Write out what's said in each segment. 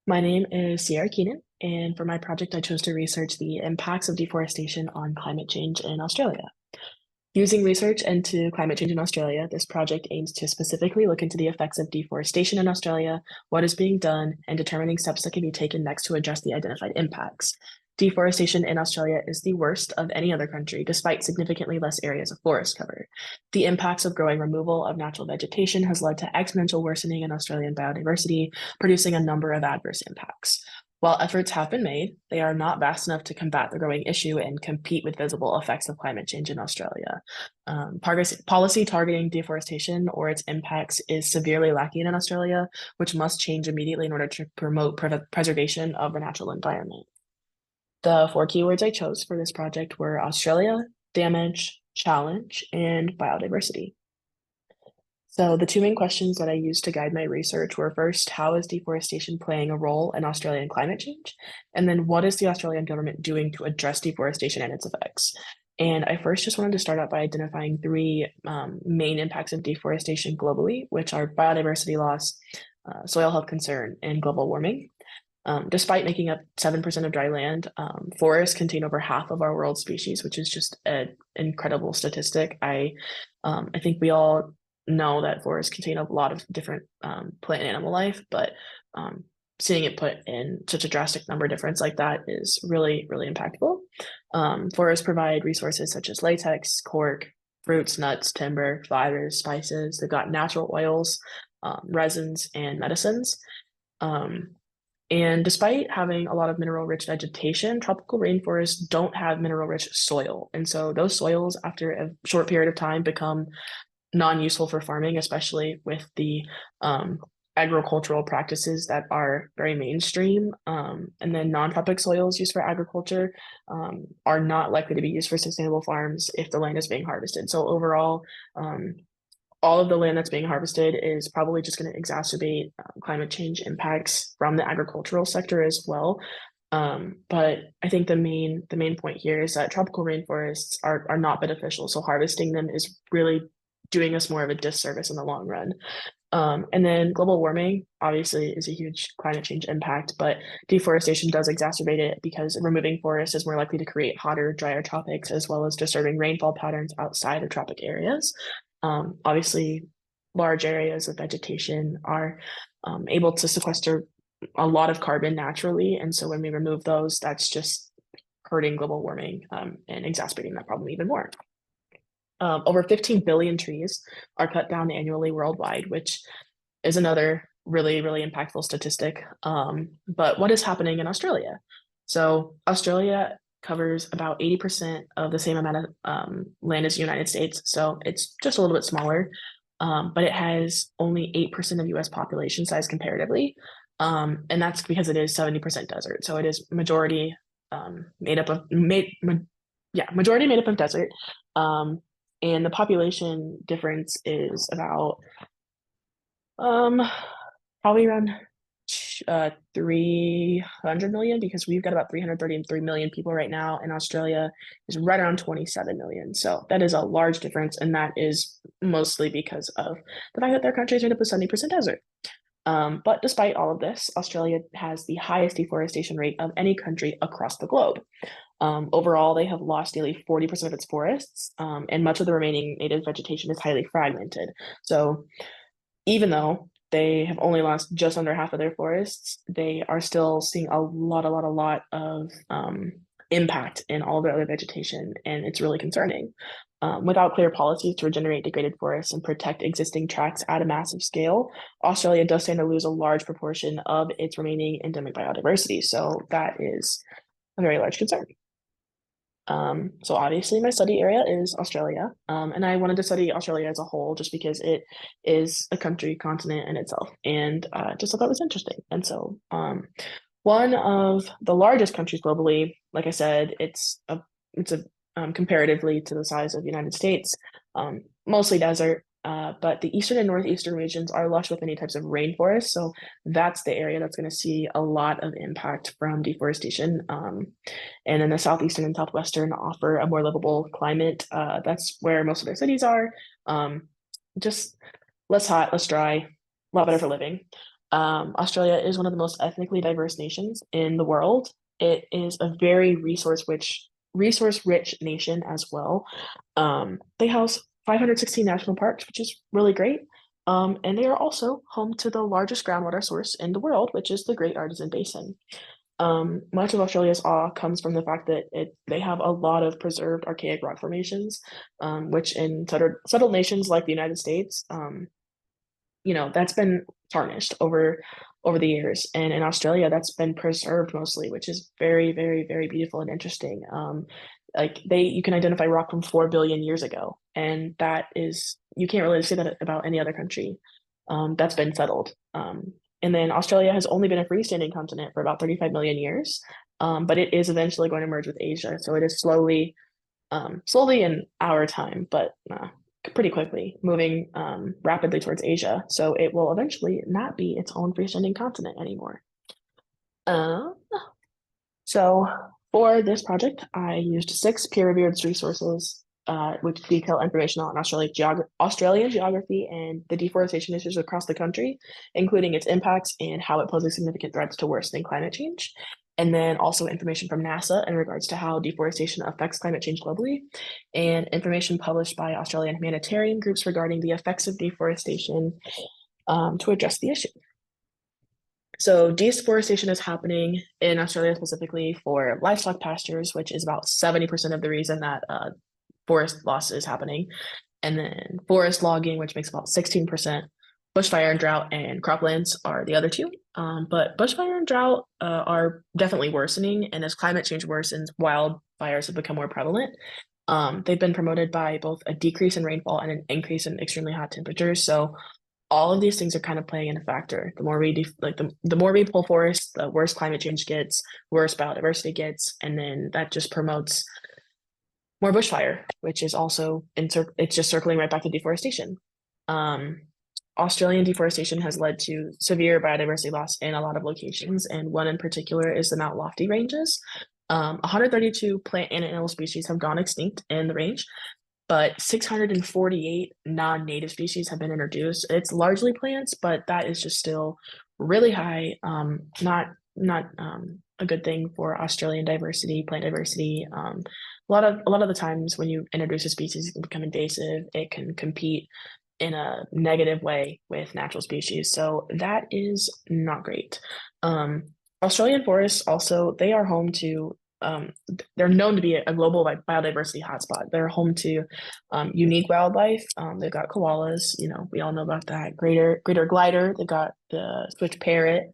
My name is Sierra Keenan, and for my project, I chose to research the impacts of deforestation on climate change in Australia. Using research into climate change in Australia, this project aims to specifically look into the effects of deforestation in Australia, what is being done, and determining steps that can be taken next to address the identified impacts. Deforestation in Australia is the worst of any other country, despite significantly less areas of forest cover. The impacts of growing removal of natural vegetation has led to exponential worsening in Australian biodiversity, producing a number of adverse impacts. While efforts have been made, they are not vast enough to combat the growing issue and compete with visible effects of climate change in Australia. Policy targeting deforestation or its impacts is severely lacking in Australia, which must change immediately in order to promote preservation of the natural environment. The four keywords I chose for this project were Australia, damage, challenge, and biodiversity. So the two main questions that I used to guide my research were first, how is deforestation playing a role in Australian climate change? And then what is the Australian government doing to address deforestation and its effects? And I first just wanted to start out by identifying three main impacts of deforestation globally, which are biodiversity loss, soil health concern, and global warming. Despite making up 7% of dry land, forests contain over half of our world's species, which is just an incredible statistic. I think we all know that forests contain a lot of different plant and animal life, but seeing it put in such a drastic number difference like that is really, really impactful. Forests provide resources such as latex, cork, fruits, nuts, timber, fibers, spices. They've got natural oils, resins, and medicines. And despite having a lot of mineral-rich vegetation, tropical rainforests don't have mineral-rich soil. And so those soils, after a short period of time, become non-useful for farming, especially with the agricultural practices that are very mainstream. And then non-tropic soils used for agriculture are not likely to be used for sustainable farms if the land is being harvested. So overall, all of the land that's being harvested is probably just going to exacerbate climate change impacts from the agricultural sector as well. But I think the main point here is that tropical rainforests are not beneficial. So harvesting them is really doing us more of a disservice in the long run. And then global warming obviously is a huge climate change impact, but deforestation does exacerbate it because removing forests is more likely to create hotter, drier tropics, as well as disturbing rainfall patterns outside of tropic areas. Obviously, large areas of vegetation are able to sequester a lot of carbon naturally. And so when we remove those, that's just hurting global warming and exacerbating that problem even more. Over 15 billion trees are cut down annually worldwide, which is another really, really impactful statistic. But what is happening in Australia? So Australia covers about 80% of the same amount of land as the United States. So it's just a little bit smaller, but it has only 8% of US population size comparatively. And that's because it is 70% desert. So it is majority majority made up of desert. And the population difference is about probably around 300 million because we've got about 333 million people right now, and Australia is right around 27 million. So that is a large difference, and that is mostly because of the fact that their country is made up of 70% desert. But despite all of this, Australia has the highest deforestation rate of any country across the globe. Overall, they have lost nearly 40% of its forests, and much of the remaining native vegetation is highly fragmented. So even though they have only lost just under half of their forests, they are still seeing a lot of impact in all their other vegetation, and it's really concerning. Without clear policies to regenerate degraded forests and protect existing tracts at a massive scale, Australia does stand to lose a large proportion of its remaining endemic biodiversity. So that is a very large concern. So obviously my study area is Australia, and I wanted to study Australia as a whole just because it is a country, continent in itself, and just thought that was interesting. And so one of the largest countries globally, like I said, it's a comparatively to the size of the United States, mostly desert. But the eastern and northeastern regions are lush with many types of rainforests. So that's the area that's going to see a lot of impact from deforestation. And then the southeastern and southwestern offer a more livable climate. That's where most of their cities are. Just less hot, less dry, a lot better for living. Australia is one of the most ethnically diverse nations in the world. It is a very resource rich nation as well. They house 516 national parks, which is really great. And they are also home to the largest groundwater source in the world, which is the Great Artesian Basin. Much of Australia's awe comes from the fact that they have a lot of preserved archaic rock formations, which in settled nations like the United States, that's been tarnished over the years. And in Australia, that's been preserved mostly, which is very, very, very beautiful and interesting. Like you can identify rock from 4 billion years ago, and that is you can't really say that about any other country that's been settled. And then Australia has only been a freestanding continent for about 35 million years, but it is eventually going to merge with Asia. So it is slowly in our time, but pretty quickly, moving rapidly towards Asia. So it will eventually not be its own freestanding continent anymore. Uh, so for this project, I used 6 peer-reviewed resources, which detail information on Australian geography and the deforestation issues across the country, including its impacts and how it poses significant threats to worsening climate change. And then also information from NASA in regards to how deforestation affects climate change globally, and information published by Australian humanitarian groups regarding the effects of deforestation to address the issue. So deforestation is happening in Australia specifically for livestock pastures, which is about 70% of the reason that forest loss is happening. And then forest logging, which makes about 16%. Bushfire and drought and croplands are the other two. But bushfire and drought are definitely worsening. And as climate change worsens, wildfires have become more prevalent. They've been promoted by both a decrease in rainfall and an increase in extremely hot temperatures. So all of these things are kind of playing in a factor. The more the more we pull forests, the worse climate change gets, worse biodiversity gets, and then that just promotes more bushfire, which is also it's just circling right back to deforestation. Australian deforestation has led to severe biodiversity loss in a lot of locations, and one in particular is the Mount Lofty Ranges. 132 plant and animal species have gone extinct in the range, but 648 non-native species have been introduced. It's largely plants, but that is just still really high. Not a good thing for Australian diversity, plant diversity. A lot of the times when you introduce a species, it can become invasive. It can compete in a negative way with natural species. So that is not great. Australian forests also, they are home to they're known to be a global biodiversity hotspot. They're home to unique wildlife. They've got koalas, we all know about that. Greater glider. They've got the switch parrot.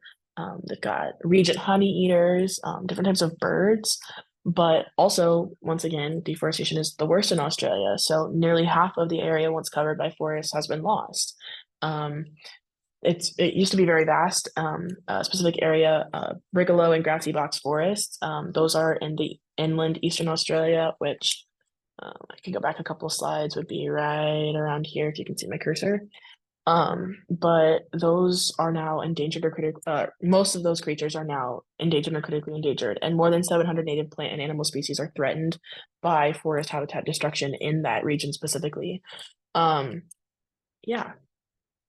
They've got regent honey eaters, different types of birds. But also, once again, deforestation is the worst in Australia. So nearly half of the area once covered by forests has been lost. It used to be very vast. A specific area, brigalow and grassy box forests. Those are in the inland Eastern Australia, which I can go back a couple of slides, would be right around here if you can see my cursor. But those are now endangered or most of those creatures are now endangered or critically endangered, and more than 700 native plant and animal species are threatened by forest habitat destruction in that region specifically. Yeah,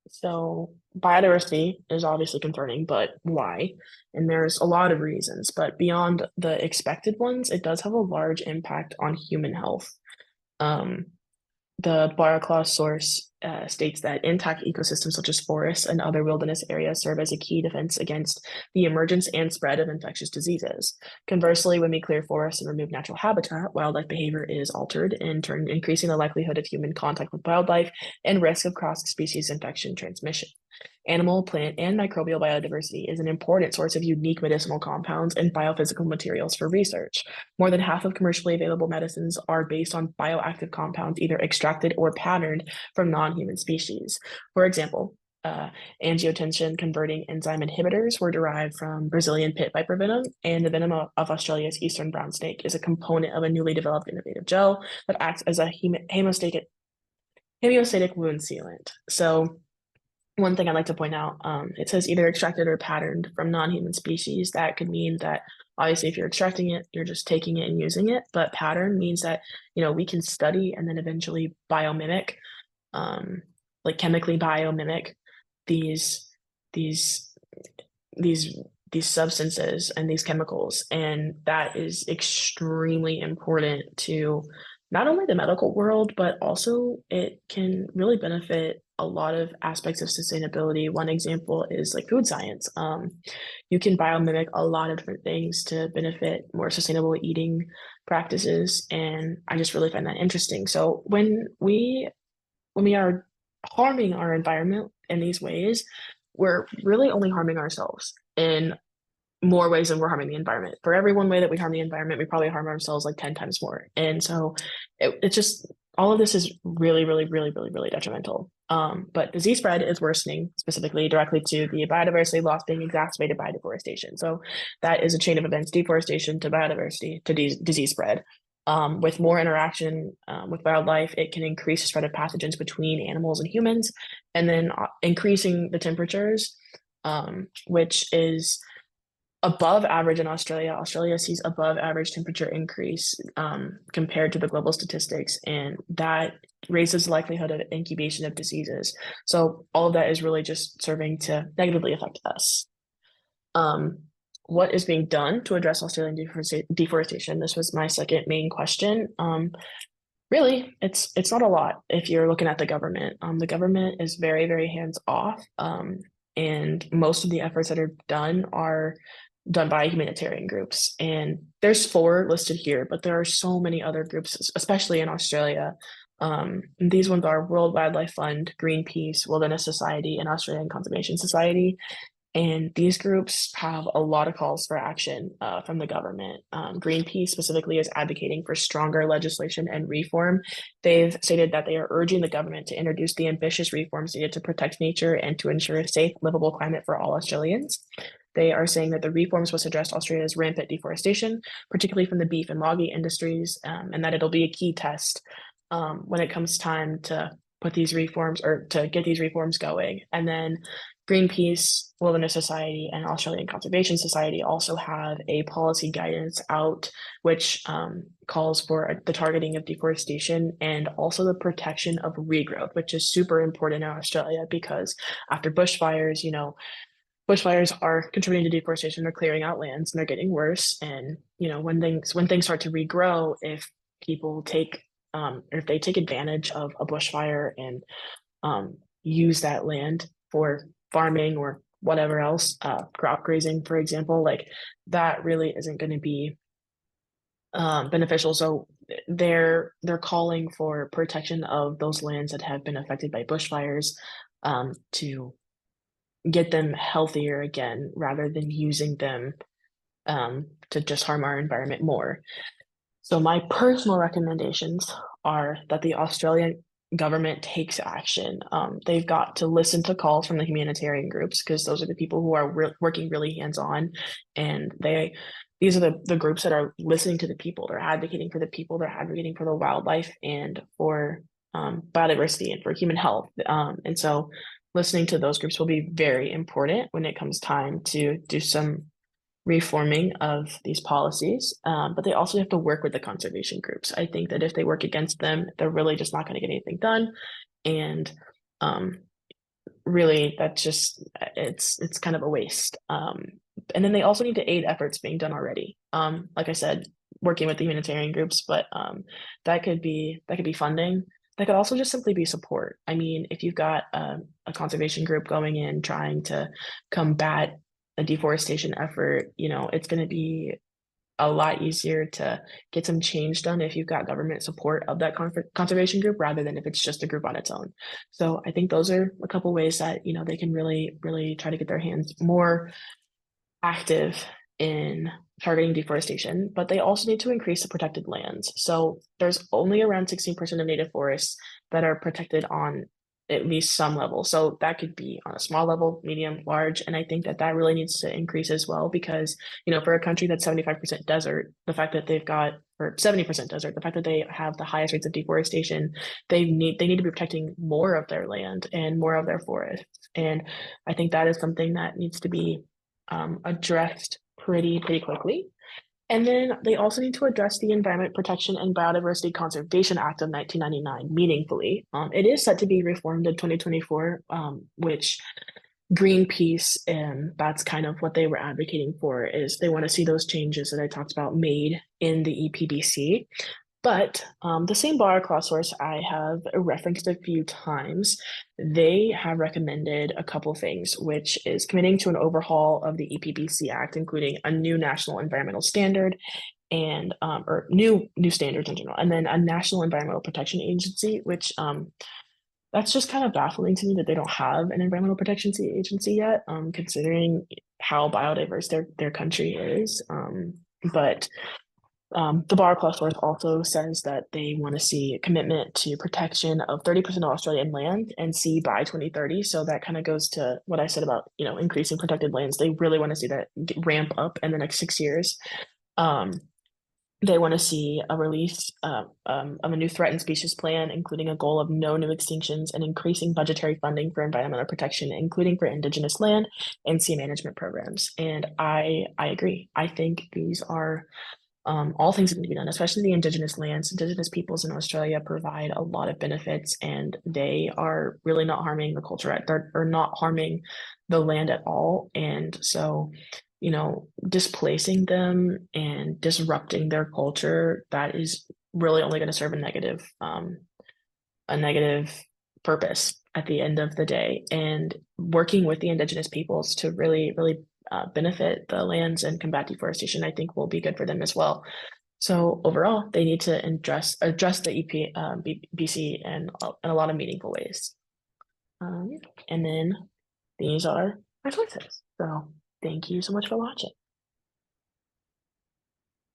so biodiversity is obviously concerning, but why? And there's a lot of reasons, but beyond the expected ones, it does have a large impact on human health. Um, the Barraclough source states that intact ecosystems such as forests and other wilderness areas serve as a key defense against the emergence and spread of infectious diseases. Conversely, when we clear forests and remove natural habitat, wildlife behavior is altered, in turn increasing the likelihood of human contact with wildlife and risk of cross-species infection transmission. Animal, plant, and microbial biodiversity is an important source of unique medicinal compounds and biophysical materials for research. More than half of commercially available medicines are based on bioactive compounds either extracted or patterned from non-human species. For example, angiotensin converting enzyme inhibitors were derived from Brazilian pit viper venom, and the venom of Australia's eastern brown snake is a component of a newly developed innovative gel that acts as a hemostatic wound sealant. So one thing I'd like to point out, it says either extracted or patterned from non-human species. That could mean that obviously if you're extracting it, you're just taking it and using it. But pattern means that, we can study and then eventually biomimic, like chemically biomimic these these these substances and these chemicals, and that is extremely important to not only the medical world, but also it can really benefit a lot of aspects of sustainability. One example is like food science. You can biomimic a lot of different things to benefit more sustainable eating practices, and I just really find that interesting. So when we are harming our environment in these ways, we're really only harming ourselves in more ways than we're harming the environment. For every one way that we harm the environment, we probably harm ourselves like 10 times more. And so it just, all of this is really, really, really, really, really detrimental. But disease spread is worsening, specifically directly to the biodiversity loss being exacerbated by deforestation. So that is a chain of events: deforestation to biodiversity to disease spread. With more interaction with wildlife, it can increase the spread of pathogens between animals and humans, and then increasing the temperatures, which is above average in Australia. Australia sees above average temperature increase compared to the global statistics, and that raises the likelihood of incubation of diseases. So all of that is really just serving to negatively affect us. Um, what is being done to address Australian deforestation? This was my second main question. Really, it's not a lot if you're looking at the government. The government is very, very hands off, and most of the efforts that are done by humanitarian groups. And there's four listed here, but there are so many other groups, especially in Australia. These ones are World Wildlife Fund, Greenpeace, Wilderness Society, and Australian Conservation Society. And these groups have a lot of calls for action from the government. Greenpeace specifically is advocating for stronger legislation and reform. They've stated that they are urging the government to introduce the ambitious reforms needed to protect nature and to ensure a safe, livable climate for all Australians. They are saying that the reforms must address Australia's rampant deforestation, particularly from the beef and logging industries, and that it'll be a key test when it comes time to put these reforms or to get these reforms going. And then Greenpeace, Wilderness Society, and Australian Conservation Society also have a policy guidance out, which calls for the targeting of deforestation and also the protection of regrowth, which is super important in Australia because after bushfires, bushfires are contributing to deforestation. They're clearing out lands and they're getting worse. And when things start to regrow, if people take or if they take advantage of a bushfire and use that land for farming or whatever else, crop grazing, for example, like that really isn't going to be beneficial. So they're calling for protection of those lands that have been affected by bushfires to get them healthier again rather than using them to just harm our environment more. So my personal recommendations are that the Australian government takes action. They've got to listen to calls from the humanitarian groups because those are the people who are working really hands-on, and these are the groups that are listening to the people. They're advocating for the people. They're advocating for the wildlife and for biodiversity and for human health. And so listening to those groups will be very important when it comes time to do some reforming of these policies, but they also have to work with the conservation groups. I think that if they work against them, they're really just not going to get anything done. And really, that's just it's kind of a waste. And then they also need to aid efforts being done already. Like I said, working with the humanitarian groups, but that could be funding. That could also just simply be support. I mean, if you've got a conservation group going in trying to combat a deforestation effort, it's going to be a lot easier to get some change done if you've got government support of that conservation group rather than if it's just a group on its own. So I think those are a couple ways that, they can really, really try to get their hands more active in targeting deforestation, but they also need to increase the protected lands. So there's only around 16% of native forests that are protected on at least some level. So that could be on a small level, medium, large. And I think that really needs to increase as well because, for a country that's 75% desert, the fact that they've got, or 70% desert, the fact that they have the highest rates of deforestation, they need to be protecting more of their land and more of their forests. And I think that is something that needs to be addressed pretty quickly. And then they also need to address the Environment Protection and Biodiversity Conservation Act of 1999 meaningfully. It is set to be reformed in 2024, which Greenpeace, and that's kind of what they were advocating for, is they want to see those changes that I talked about made in the EPBC. But the same bar across source I have referenced a few times, they have recommended a couple things, which is committing to an overhaul of the EPBC Act, including a new national environmental standard and or new standards in general, and then a national environmental protection agency, which that's just kind of baffling to me that they don't have an environmental protection agency yet, considering how biodiverse their country is. But the bar clause source also says that they want to see a commitment to protection of 30% of Australian land and sea by 2030. So that kind of goes to what I said about, increasing protected lands. They really want to see that ramp up in the next 6 years. Um, they want to see a release of a new threatened species plan, including a goal of no new extinctions and increasing budgetary funding for environmental protection, including for Indigenous land and sea management programs. And I agree. I think these are all things that need to be done, especially the Indigenous lands. Indigenous peoples in Australia provide a lot of benefits, and they are really not harming the culture or not harming the land at all. And so, displacing them and disrupting their culture, that is really only going to serve a negative purpose at the end of the day. And working with the Indigenous peoples to really, really benefit the lands and combat deforestation, I think will be good for them as well. So overall, they need to address the BC in a lot of meaningful ways. And then these are my choices. So thank you so much for watching.